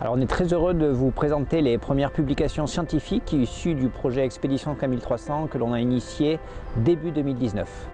Alors on est très heureux de vous présenter les premières publications scientifiques issues du projet Expédition K1300 que l'on a initié début 2019.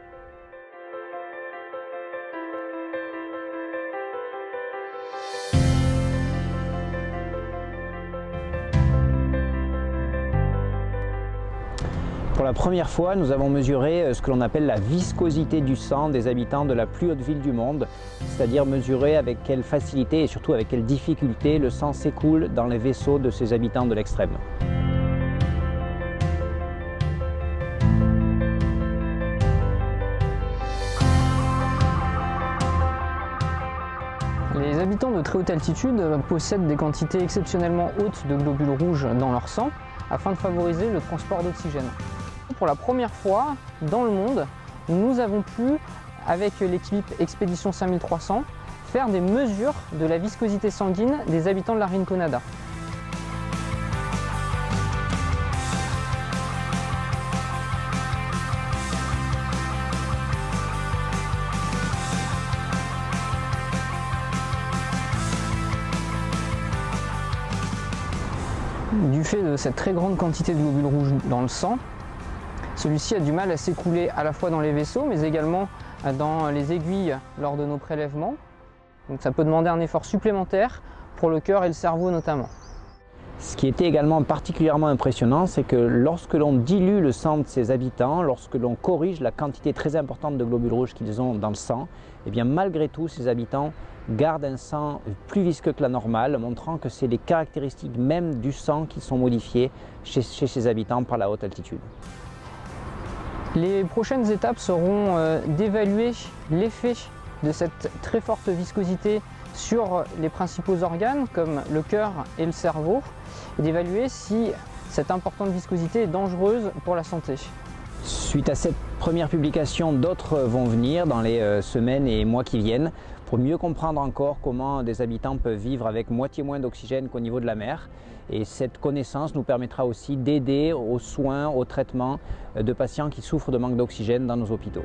Pour la première fois, nous avons mesuré ce que l'on appelle la viscosité du sang des habitants de la plus haute ville du monde, c'est-à-dire mesurer avec quelle facilité et surtout avec quelle difficulté le sang s'écoule dans les vaisseaux de ces habitants de l'extrême. Les habitants de très haute altitude possèdent des quantités exceptionnellement hautes de globules rouges dans leur sang afin de favoriser le transport d'oxygène. Pour la première fois dans le monde, nous avons pu, avec l'équipe Expédition 5300, faire des mesures de la viscosité sanguine des habitants de la Rinconada. Du fait de cette très grande quantité de globules rouges dans le sang, celui-ci a du mal à s'écouler à la fois dans les vaisseaux, mais également dans les aiguilles lors de nos prélèvements. Donc ça peut demander un effort supplémentaire pour le cœur et le cerveau notamment. Ce qui était également particulièrement impressionnant, c'est que lorsque l'on dilue le sang de ces habitants, lorsque l'on corrige la quantité très importante de globules rouges qu'ils ont dans le sang, et bien malgré tout, ces habitants gardent un sang plus visqueux que la normale, montrant que c'est les caractéristiques même du sang qui sont modifiées chez ces habitants par la haute altitude. Les prochaines étapes seront d'évaluer l'effet de cette très forte viscosité sur les principaux organes comme le cœur et le cerveau et d'évaluer si cette importante viscosité est dangereuse pour la santé. Suite à cette première publication, d'autres vont venir dans les semaines et mois qui viennent pour mieux comprendre encore comment des habitants peuvent vivre avec moitié moins d'oxygène qu'au niveau de la mer. Et cette connaissance nous permettra aussi d'aider aux soins, au traitement de patients qui souffrent de manque d'oxygène dans nos hôpitaux.